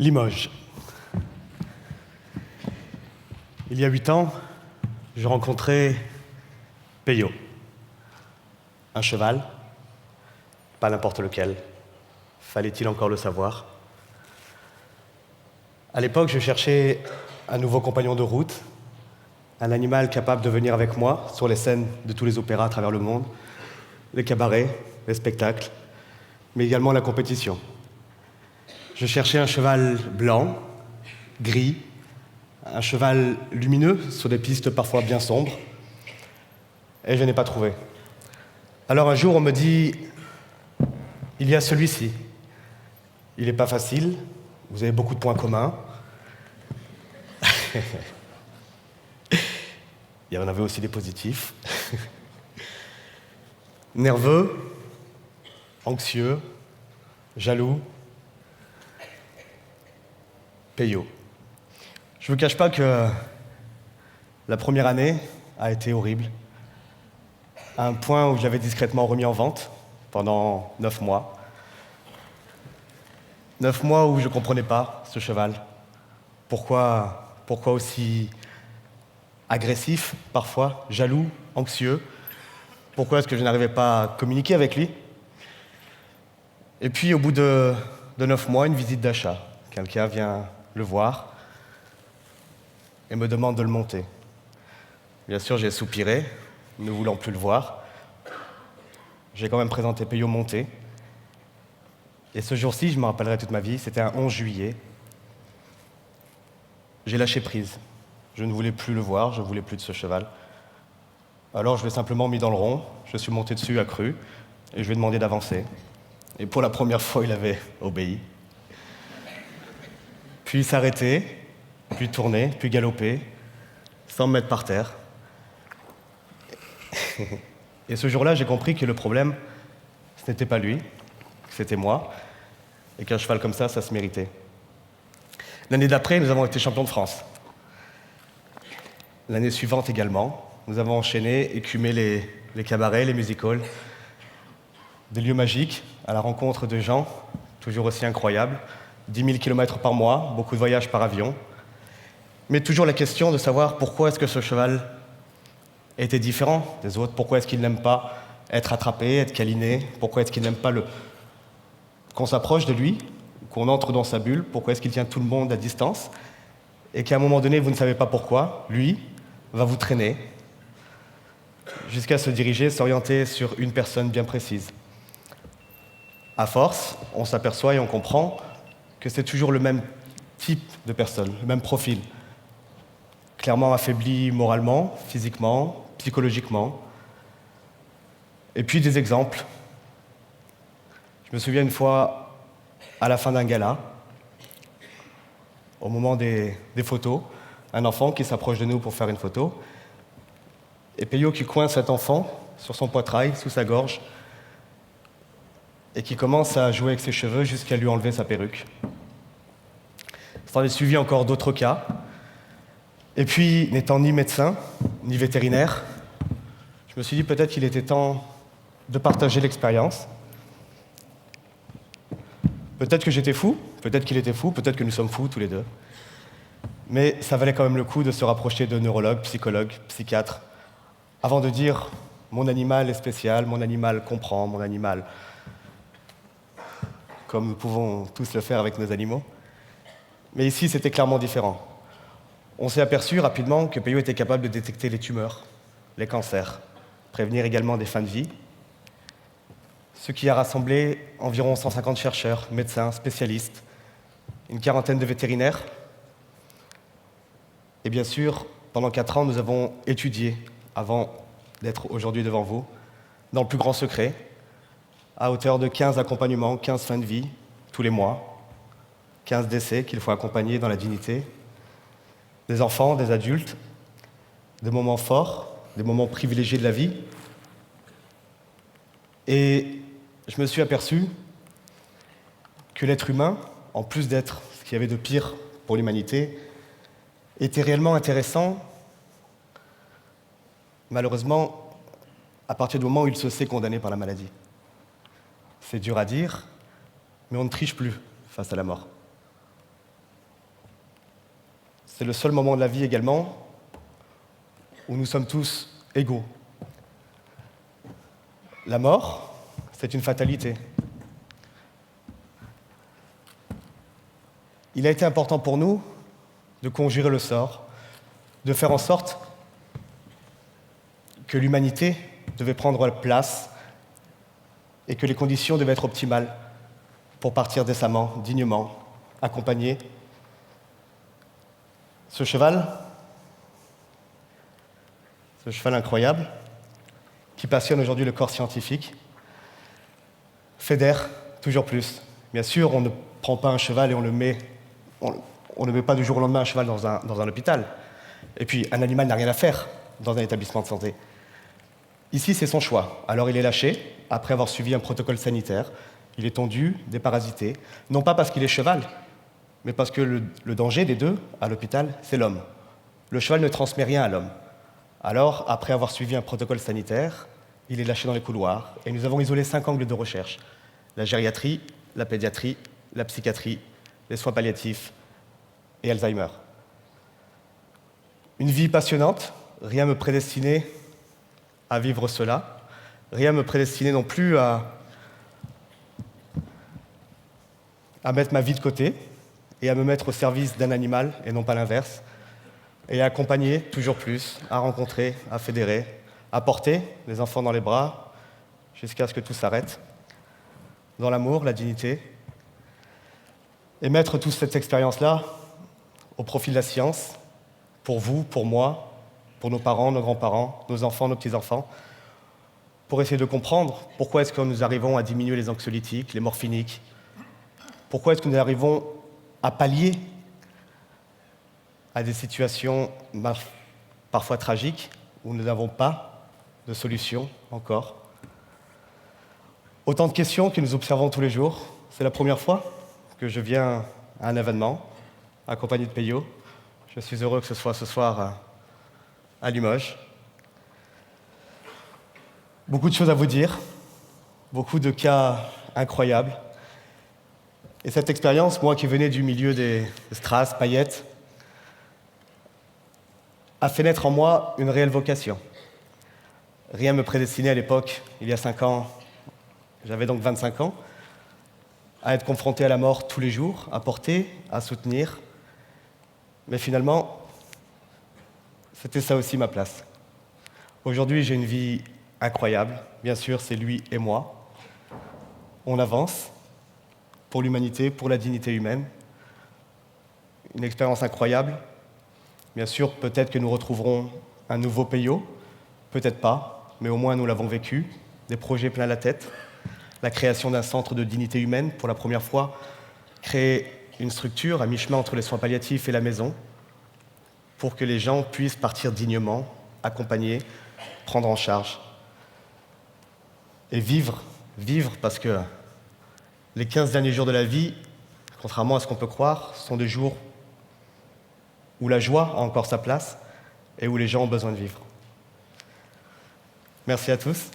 Limoges. Il y a 8 ans, je rencontrais Peyo. Un cheval, pas n'importe lequel. Fallait-il encore le savoir? À l'époque, je cherchais un nouveau compagnon de route, un animal capable de venir avec moi sur les scènes de tous les opéras à travers le monde, les cabarets, les spectacles, mais également la compétition. Je cherchais un cheval blanc, gris, un cheval lumineux sur des pistes parfois bien sombres, et je n'ai pas trouvé. Alors un jour, on me dit, il y a celui-ci. Il n'est pas facile, vous avez beaucoup de points communs. Il y en avait aussi des positifs. Nerveux, anxieux, jaloux. Peyo. Je ne vous cache pas que la première année a été horrible, à un point où je l'avais discrètement remis en vente pendant 9 mois. 9 mois où je ne comprenais pas ce cheval. Pourquoi aussi agressif, parfois, jaloux, anxieux? Pourquoi est-ce que je n'arrivais pas à communiquer avec lui? Et puis, au bout de 9 mois, une visite d'achat. Quelqu'un vient le voir et me demande de le monter. Bien sûr, j'ai soupiré, ne voulant plus le voir. J'ai quand même présenté Peyo monté. Et ce jour-ci, je me rappellerai toute ma vie, c'était un 11 juillet. J'ai lâché prise. Je ne voulais plus le voir, je ne voulais plus de ce cheval. Alors je l'ai simplement mis dans le rond, je suis monté dessus accru, et je lui ai demandé d'avancer. Et pour la première fois, il avait obéi. Puis s'arrêter, puis tourner, puis galoper, sans me mettre par terre. Et ce jour-là, j'ai compris que le problème, ce n'était pas lui, que c'était moi, et qu'un cheval comme ça se méritait. L'année d'après, nous avons été champions de France. L'année suivante également, nous avons enchaîné, écumé les cabarets, les music-halls, des lieux magiques, à la rencontre de gens toujours aussi incroyables, 10 000 km par mois, beaucoup de voyages par avion, mais toujours la question de savoir pourquoi est-ce que ce cheval était différent des autres, pourquoi est-ce qu'il n'aime pas être attrapé, être câliné, pourquoi est-ce qu'il n'aime pas qu'on s'approche de lui, qu'on entre dans sa bulle, pourquoi est-ce qu'il tient tout le monde à distance, et qu'à un moment donné, vous ne savez pas pourquoi, lui va vous traîner, jusqu'à se diriger, s'orienter sur une personne bien précise. À force, on s'aperçoit et on comprend que c'est toujours le même type de personne, le même profil, clairement affaibli moralement, physiquement, psychologiquement. Et puis des exemples. Je me souviens une fois, à la fin d'un gala, au moment des photos, un enfant qui s'approche de nous pour faire une photo, et Peyo qui coince cet enfant sur son poitrail, sous sa gorge, et qui commence à jouer avec ses cheveux jusqu'à lui enlever sa perruque. S'en est suivi encore d'autres cas. Et puis, n'étant ni médecin, ni vétérinaire, je me suis dit peut-être qu'il était temps de partager l'expérience. Peut-être que j'étais fou, peut-être qu'il était fou, peut-être que nous sommes fous tous les deux. Mais ça valait quand même le coup de se rapprocher de neurologues, psychologues, psychiatres, avant de dire « mon animal est spécial, mon animal comprend, mon animal… » comme nous pouvons tous le faire avec nos animaux. Mais ici, c'était clairement différent. On s'est aperçu rapidement que Peyo était capable de détecter les tumeurs, les cancers, prévenir également des fins de vie, ce qui a rassemblé environ 150 chercheurs, médecins, spécialistes, une quarantaine de vétérinaires. Et bien sûr, pendant 4 ans, nous avons étudié, avant d'être aujourd'hui devant vous, dans le plus grand secret, à hauteur de 15 accompagnements, 15 fins de vie, tous les mois, 15 décès qu'il faut accompagner dans la dignité, des enfants, des adultes, des moments forts, des moments privilégiés de la vie. Et je me suis aperçu que l'être humain, en plus d'être ce qu'il y avait de pire pour l'humanité, était réellement intéressant, malheureusement, à partir du moment où il se sait condamné par la maladie. C'est dur à dire, mais on ne triche plus face à la mort. C'est le seul moment de la vie également où nous sommes tous égaux. La mort, c'est une fatalité. Il a été important pour nous de conjurer le sort, de faire en sorte que l'humanité devait prendre place et que les conditions devaient être optimales pour partir décemment, dignement, accompagné. Ce cheval incroyable, qui passionne aujourd'hui le corps scientifique, fédère toujours plus. Bien sûr, on ne prend pas un cheval et on ne met pas du jour au lendemain un cheval dans un hôpital. Et puis, un animal n'a rien à faire dans un établissement de santé. Ici, c'est son choix. Alors il est lâché, après avoir suivi un protocole sanitaire. Il est tondu, déparasité, non pas parce qu'il est cheval, mais parce que le danger des deux, à l'hôpital, c'est l'homme. Le cheval ne transmet rien à l'homme. Alors, après avoir suivi un protocole sanitaire, il est lâché dans les couloirs, et nous avons isolé 5 angles de recherche. La gériatrie, la pédiatrie, la psychiatrie, les soins palliatifs et Alzheimer. Une vie passionnante, rien ne me prédestinait à vivre cela, rien ne me prédestinait non plus à mettre ma vie de côté et à me mettre au service d'un animal, et non pas l'inverse, et à accompagner toujours plus, à rencontrer, à fédérer, à porter les enfants dans les bras jusqu'à ce que tout s'arrête, dans l'amour, la dignité, et mettre toute cette expérience-là au profit de la science, pour vous, pour moi, pour nos parents, nos grands-parents, nos enfants, nos petits-enfants, pour essayer de comprendre pourquoi est-ce que nous arrivons à diminuer les anxiolytiques, les morphiniques, pourquoi est-ce que nous arrivons à pallier à des situations parfois tragiques où nous n'avons pas de solution encore. Autant de questions que nous observons tous les jours. C'est la première fois que je viens à un événement accompagné de Peyo. Je suis heureux que ce soit ce soir à Limoges. Beaucoup de choses à vous dire, beaucoup de cas incroyables. Et cette expérience, moi qui venais du milieu des strass, paillettes, a fait naître en moi une réelle vocation. Rien ne me prédestinait à l'époque, il y a 5 ans, j'avais donc 25 ans, à être confronté à la mort tous les jours, à porter, à soutenir. Mais finalement, c'était ça aussi ma place. Aujourd'hui, j'ai une vie incroyable. Bien sûr, c'est lui et moi. On avance pour l'humanité, pour la dignité humaine. Une expérience incroyable. Bien sûr, peut-être que nous retrouverons un nouveau Peyo, peut-être pas, mais au moins nous l'avons vécu. Des projets plein la tête. La création d'un centre de dignité humaine, pour la première fois, créer une structure à mi-chemin entre les soins palliatifs et la maison, pour que les gens puissent partir dignement, accompagnés, prendre en charge. Et vivre parce que les 15 derniers jours de la vie, contrairement à ce qu'on peut croire, sont des jours où la joie a encore sa place et où les gens ont besoin de vivre. Merci à tous.